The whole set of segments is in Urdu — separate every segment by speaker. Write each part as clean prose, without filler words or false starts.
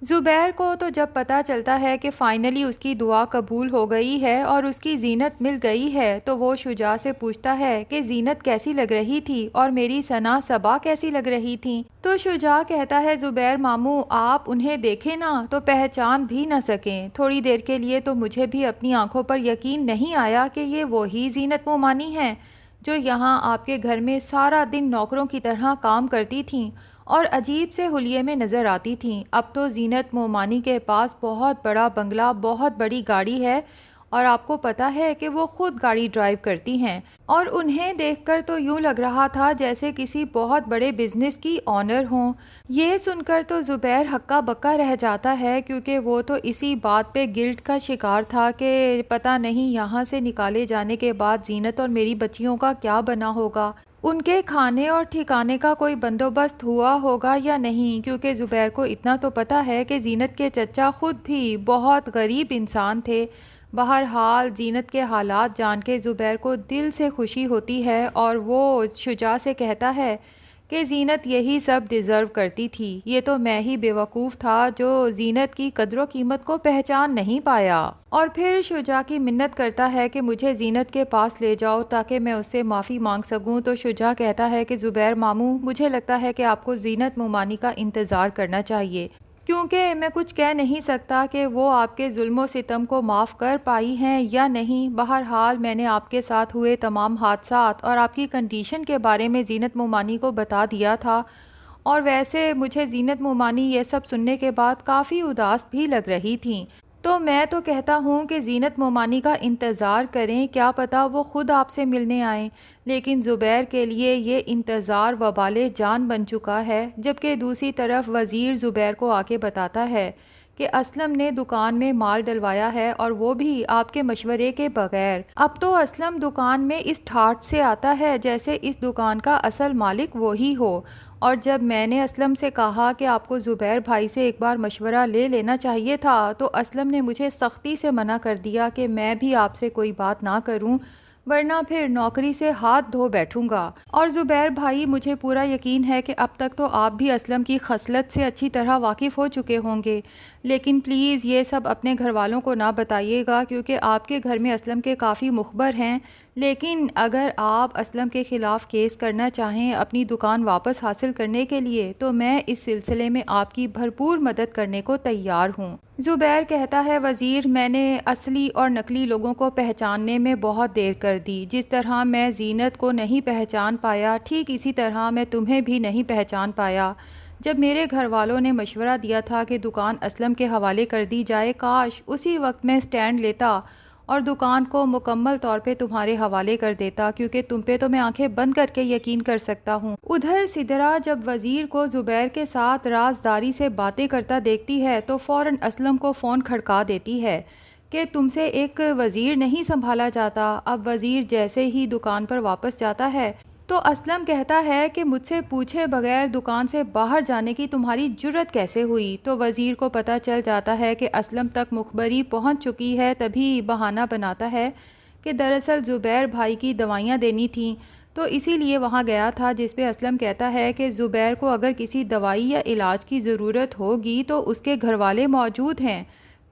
Speaker 1: زبیر کو تو جب پتہ چلتا ہے کہ فائنلی اس کی دعا قبول ہو گئی ہے اور اس کی زینت مل گئی ہے تو وہ شجاع سے پوچھتا ہے کہ زینت کیسی لگ رہی تھی اور میری ثنا صبا کیسی لگ رہی تھی؟ تو شجاع کہتا ہے زبیر ماموں آپ انہیں دیکھیں نا تو پہچان بھی نہ سکیں، تھوڑی دیر کے لیے تو مجھے بھی اپنی آنکھوں پر یقین نہیں آیا کہ یہ وہی زینت مومانی ہیں جو یہاں آپ کے گھر میں سارا دن نوکروں کی طرح کام کرتی تھیں اور عجیب سے حلیے میں نظر آتی تھیں۔ اب تو زینت مومانی کے پاس بہت بڑا بنگلہ، بہت بڑی گاڑی ہے اور آپ کو پتہ ہے کہ وہ خود گاڑی ڈرائیو کرتی ہیں اور انہیں دیکھ کر تو یوں لگ رہا تھا جیسے کسی بہت بڑے بزنس کی آنر ہوں۔ یہ سن کر تو زبیر ہکا بکا رہ جاتا ہے کیونکہ وہ تو اسی بات پہ گلٹ کا شکار تھا کہ پتہ نہیں یہاں سے نکالے جانے کے بعد زینت اور میری بچیوں کا کیا بنا ہوگا، ان کے کھانے اور ٹھکانے کا کوئی بندوبست ہوا ہوگا یا نہیں، کیونکہ زبیر کو اتنا تو پتہ ہے کہ زینت کے چچا خود بھی بہت غریب انسان تھے۔ بہرحال زینت کے حالات جان کے زبیر کو دل سے خوشی ہوتی ہے اور وہ شجاع سے کہتا ہے کہ زینت یہی سب ڈیزرو کرتی تھی، یہ تو میں ہی بیوقوف تھا جو زینت کی قدر و قیمت کو پہچان نہیں پایا۔ اور پھر شجاع کی منت کرتا ہے کہ مجھے زینت کے پاس لے جاؤ تاکہ میں اس سے معافی مانگ سکوں، تو شجاع کہتا ہے کہ زبیر ماموں مجھے لگتا ہے کہ آپ کو زینت مومانی کا انتظار کرنا چاہیے، کیونکہ میں کچھ کہہ نہیں سکتا کہ وہ آپ کے ظلم و ستم کو معاف کر پائی ہیں یا نہیں۔ بہرحال میں نے آپ کے ساتھ ہوئے تمام حادثات اور آپ کی کنڈیشن کے بارے میں زینت مومانی کو بتا دیا تھا، اور ویسے مجھے زینت مومانی یہ سب سننے کے بعد کافی اداس بھی لگ رہی تھیں، تو میں تو کہتا ہوں کہ زینت مومانی کا انتظار کریں، کیا پتہ وہ خود آپ سے ملنے آئیں۔ لیکن زبیر کے لیے یہ انتظار وبال جان بن چکا ہے، جبکہ دوسری طرف وزیر زبیر کو آ کے بتاتا ہے کہ اسلم نے دکان میں مال ڈلوایا ہے اور وہ بھی آپ کے مشورے کے بغیر۔ اب تو اسلم دکان میں اس ٹھاٹ سے آتا ہے جیسے اس دکان کا اصل مالک وہی ہو، اور جب میں نے اسلم سے کہا کہ آپ کو زبیر بھائی سے ایک بار مشورہ لے لینا چاہیے تھا تو اسلم نے مجھے سختی سے منع کر دیا کہ میں بھی آپ سے کوئی بات نہ کروں ورنہ پھر نوکری سے ہاتھ دھو بیٹھوں گا۔ اور زبیر بھائی مجھے پورا یقین ہے کہ اب تک تو آپ بھی اسلم کی خصلت سے اچھی طرح واقف ہو چکے ہوں گے، لیکن پلیز یہ سب اپنے گھر والوں کو نہ بتائیے گا کیونکہ آپ کے گھر میں اسلم کے کافی مخبر ہیں، لیکن اگر آپ اسلم کے خلاف کیس کرنا چاہیں اپنی دکان واپس حاصل کرنے کے لیے تو میں اس سلسلے میں آپ کی بھرپور مدد کرنے کو تیار ہوں۔ زبیر کہتا ہے وزیر میں نے اصلی اور نقلی لوگوں کو پہچاننے میں بہت دیر کر دی، جس طرح میں زینت کو نہیں پہچان پایا ٹھیک اسی طرح میں تمہیں بھی نہیں پہچان پایا۔ جب میرے گھر والوں نے مشورہ دیا تھا کہ دکان اسلم کے حوالے کر دی جائے، کاش اسی وقت میں سٹینڈ لیتا اور دکان کو مکمل طور پہ تمہارے حوالے کر دیتا، کیونکہ تم پہ تو میں آنکھیں بند کر کے یقین کر سکتا ہوں۔ ادھر سدرا جب وزیر کو زبیر کے ساتھ رازداری سے باتیں کرتا دیکھتی ہے تو فوراً اسلم کو فون کھڑکا دیتی ہے کہ تم سے ایک وزیر نہیں سنبھالا جاتا۔ اب وزیر جیسے ہی دکان پر واپس جاتا ہے تو اسلم کہتا ہے کہ مجھ سے پوچھے بغیر دکان سے باہر جانے کی تمہاری جرت کیسے ہوئی؟ تو وزیر کو پتہ چل جاتا ہے کہ اسلم تک مخبری پہنچ چکی ہے، تبھی بہانہ بناتا ہے کہ دراصل زبیر بھائی کی دوائیاں دینی تھیں تو اسی لیے وہاں گیا تھا، جس پہ اسلم کہتا ہے کہ زبیر کو اگر کسی دوائی یا علاج کی ضرورت ہوگی تو اس کے گھر والے موجود ہیں،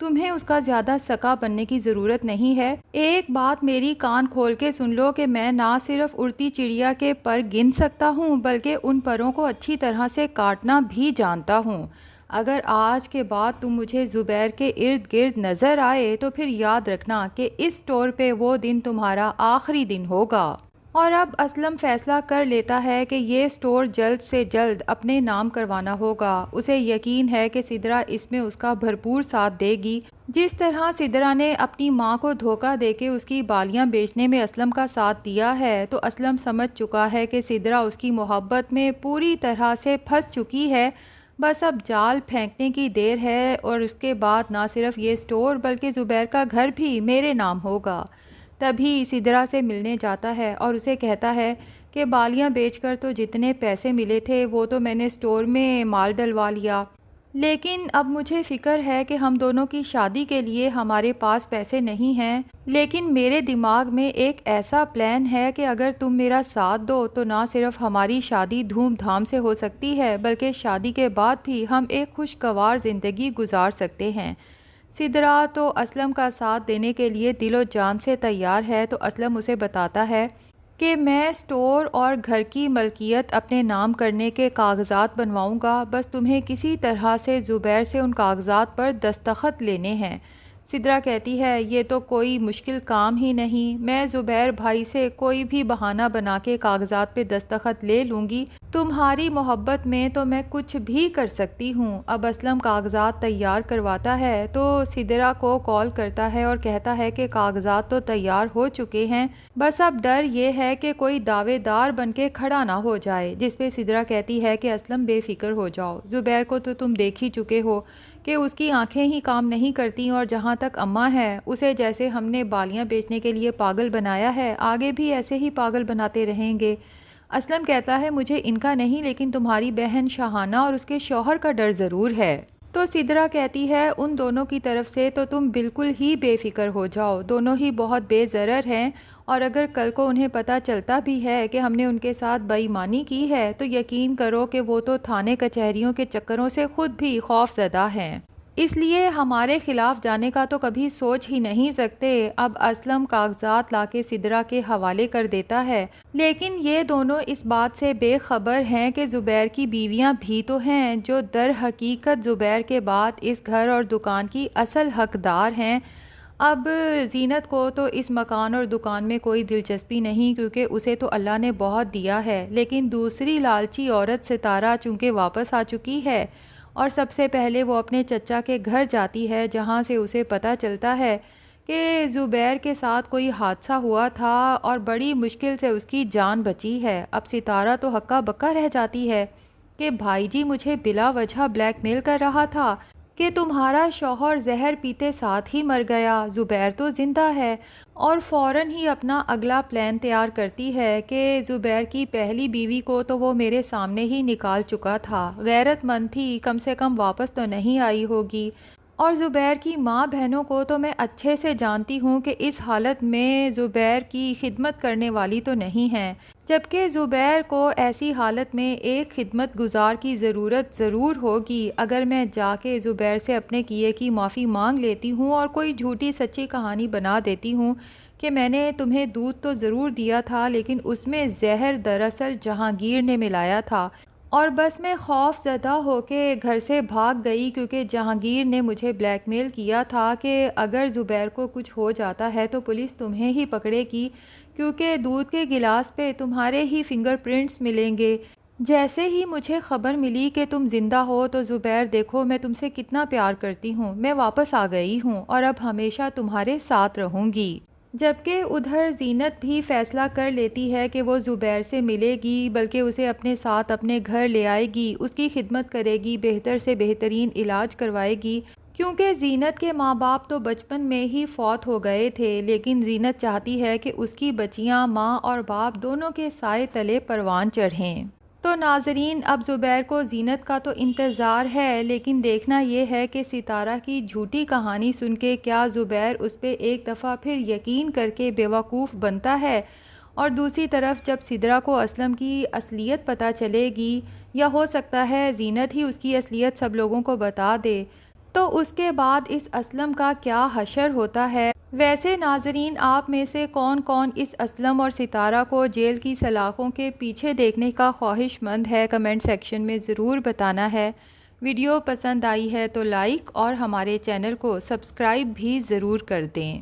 Speaker 1: تمہیں اس کا زیادہ سکا بننے کی ضرورت نہیں ہے۔ ایک بات میری کان کھول کے سن لو کہ میں نہ صرف اڑتی چڑیا کے پر گن سکتا ہوں بلکہ ان پروں کو اچھی طرح سے کاٹنا بھی جانتا ہوں۔ اگر آج کے بعد تم مجھے زبیر کے ارد گرد نظر آئے تو پھر یاد رکھنا کہ اس اسٹور پہ وہ دن تمہارا آخری دن ہوگا۔ اور اب اسلم فیصلہ کر لیتا ہے کہ یہ اسٹور جلد سے جلد اپنے نام کروانا ہوگا۔ اسے یقین ہے کہ سدرا اس میں اس کا بھرپور ساتھ دے گی، جس طرح سدرا نے اپنی ماں کو دھوکہ دے کے اس کی بالیاں بیچنے میں اسلم کا ساتھ دیا ہے، تو اسلم سمجھ چکا ہے کہ سدرا اس کی محبت میں پوری طرح سے پھنس چکی ہے، بس اب جال پھینکنے کی دیر ہے اور اس کے بعد نہ صرف یہ اسٹور بلکہ زبیر کا گھر بھی میرے نام ہوگا۔ تبھی سدرا سے ملنے جاتا ہے اور اسے کہتا ہے کہ بالیاں بیچ کر تو جتنے پیسے ملے تھے وہ تو میں نے اسٹور میں مال ڈلوا لیا، لیکن اب مجھے فکر ہے کہ ہم دونوں کی شادی کے لیے ہمارے پاس پیسے نہیں ہیں، لیکن میرے دماغ میں ایک ایسا پلان ہے کہ اگر تم میرا ساتھ دو تو نہ صرف ہماری شادی دھوم دھام سے ہو سکتی ہے بلکہ شادی کے بعد بھی ہم ایک خوشگوار زندگی گزار سکتے ہیں۔ سدرا تو اسلم کا ساتھ دینے کے لیے دل و جان سے تیار ہے، تو اسلم اسے بتاتا ہے کہ میں اسٹور اور گھر کی ملکیت اپنے نام کرنے کے کاغذات بنواؤں گا، بس تمہیں کسی طرح سے زبیر سے ان کاغذات پر دستخط لینے ہیں۔ سدرا کہتی ہے یہ تو کوئی مشکل کام ہی نہیں، میں زبیر بھائی سے کوئی بھی بہانہ بنا کے کاغذات پہ دستخط لے لوں گی، تمہاری محبت میں تو میں کچھ بھی کر سکتی ہوں۔ اب اسلم کاغذات تیار کرواتا ہے تو سدرا کو کال کرتا ہے اور کہتا ہے کہ کاغذات تو تیار ہو چکے ہیں، بس اب ڈر یہ ہے کہ کوئی دعوے دار بن کے کھڑا نہ ہو جائے، جس پہ سدرا کہتی ہے کہ اسلم بے فکر ہو جاؤ، زبیر کو تو تم دیکھ ہی چکے ہو کہ اس کی آنکھیں ہی کام نہیں کرتی، اور جہاں تک اماں ہے اسے جیسے ہم نے بالیاں بیچنے کے لیے پاگل بنایا ہے آگے بھی ایسے ہی پاگل بناتے رہیں گے۔ اسلم کہتا ہے مجھے ان کا نہیں لیکن تمہاری بہن شاہانہ اور اس کے شوہر کا ڈر ضرور ہے۔ تو سدرا کہتی ہے ان دونوں کی طرف سے تو تم بالکل ہی بے فکر ہو جاؤ، دونوں ہی بہت بے ضرر ہیں، اور اگر کل کو انہیں پتہ چلتا بھی ہے کہ ہم نے ان کے ساتھ بے ایمانی کی ہے تو یقین کرو کہ وہ تو تھانے کچہریوں کے چکروں سے خود بھی خوف زدہ ہیں، اس لیے ہمارے خلاف جانے کا تو کبھی سوچ ہی نہیں سکتے۔ اب اسلم کاغذات لا کے سدرا کے حوالے کر دیتا ہے، لیکن یہ دونوں اس بات سے بے خبر ہیں کہ زبیر کی بیویاں بھی تو ہیں جو در حقیقت زبیر کے بعد اس گھر اور دکان کی اصل حقدار ہیں۔ اب زینت کو تو اس مکان اور دکان میں کوئی دلچسپی نہیں کیونکہ اسے تو اللہ نے بہت دیا ہے، لیکن دوسری لالچی عورت ستارہ چونکہ واپس آ چکی ہے اور سب سے پہلے وہ اپنے چچا کے گھر جاتی ہے جہاں سے اسے پتہ چلتا ہے کہ زبیر کے ساتھ کوئی حادثہ ہوا تھا اور بڑی مشکل سے اس کی جان بچی ہے۔ اب ستارہ تو ہکا بکا رہ جاتی ہے کہ بھائی جی مجھے بلا وجہ بلیک میل کر رہا تھا کہ تمہارا شوہر زہر پیتے ساتھ ہی مر گیا، زبیر تو زندہ ہے، اور فوراً ہی اپنا اگلا پلان تیار کرتی ہے کہ زبیر کی پہلی بیوی کو تو وہ میرے سامنے ہی نکال چکا تھا، غیرت مند تھی، کم سے کم واپس تو نہیں آئی ہوگی، اور زبیر کی ماں بہنوں کو تو میں اچھے سے جانتی ہوں کہ اس حالت میں زبیر کی خدمت کرنے والی تو نہیں ہیں، جبکہ زبیر کو ایسی حالت میں ایک خدمت گزار کی ضرورت ضرور ہوگی۔ اگر میں جا کے زبیر سے اپنے کیے کی معافی مانگ لیتی ہوں اور کوئی جھوٹی سچی کہانی بنا دیتی ہوں کہ میں نے تمہیں دودھ تو ضرور دیا تھا لیکن اس میں زہر دراصل جہانگیر نے ملایا تھا، اور بس میں خوف زدہ ہو کے گھر سے بھاگ گئی کیونکہ جہانگیر نے مجھے بلیک میل کیا تھا کہ اگر زبیر کو کچھ ہو جاتا ہے تو پولیس تمہیں ہی پکڑے گی کیونکہ دودھ کے گلاس پہ تمہارے ہی فنگر پرنٹس ملیں گے۔ جیسے ہی مجھے خبر ملی کہ تم زندہ ہو تو زبیر دیکھو میں تم سے کتنا پیار کرتی ہوں، میں واپس آ گئی ہوں اور اب ہمیشہ تمہارے ساتھ رہوں گی۔ جبکہ ادھر زینت بھی فیصلہ کر لیتی ہے کہ وہ زبیر سے ملے گی بلکہ اسے اپنے ساتھ اپنے گھر لے آئے گی، اس کی خدمت کرے گی، بہتر سے بہترین علاج کروائے گی، کیونکہ زینت کے ماں باپ تو بچپن میں ہی فوت ہو گئے تھے، لیکن زینت چاہتی ہے کہ اس کی بچیاں ماں اور باپ دونوں کے سائے تلے پروان چڑھیں۔ تو ناظرین اب زبیر کو زینت کا تو انتظار ہے، لیکن دیکھنا یہ ہے کہ ستارہ کی جھوٹی کہانی سن کے کیا زبیر اس پہ ایک دفعہ پھر یقین کر کے بیوقوف بنتا ہے، اور دوسری طرف جب سدرا کو اسلم کی اصلیت پتہ چلے گی یا ہو سکتا ہے زینت ہی اس کی اصلیت سب لوگوں کو بتا دے تو اس کے بعد اس اسلم کا کیا حشر ہوتا ہے۔ ویسے ناظرین آپ میں سے کون کون اس اسلم اور ستارہ کو جیل کی سلاخوں کے پیچھے دیکھنے کا خواہش مند ہے، کمنٹ سیکشن میں ضرور بتانا ہے۔ ویڈیو پسند آئی ہے تو لائک اور ہمارے چینل کو سبسکرائب بھی ضرور کر دیں۔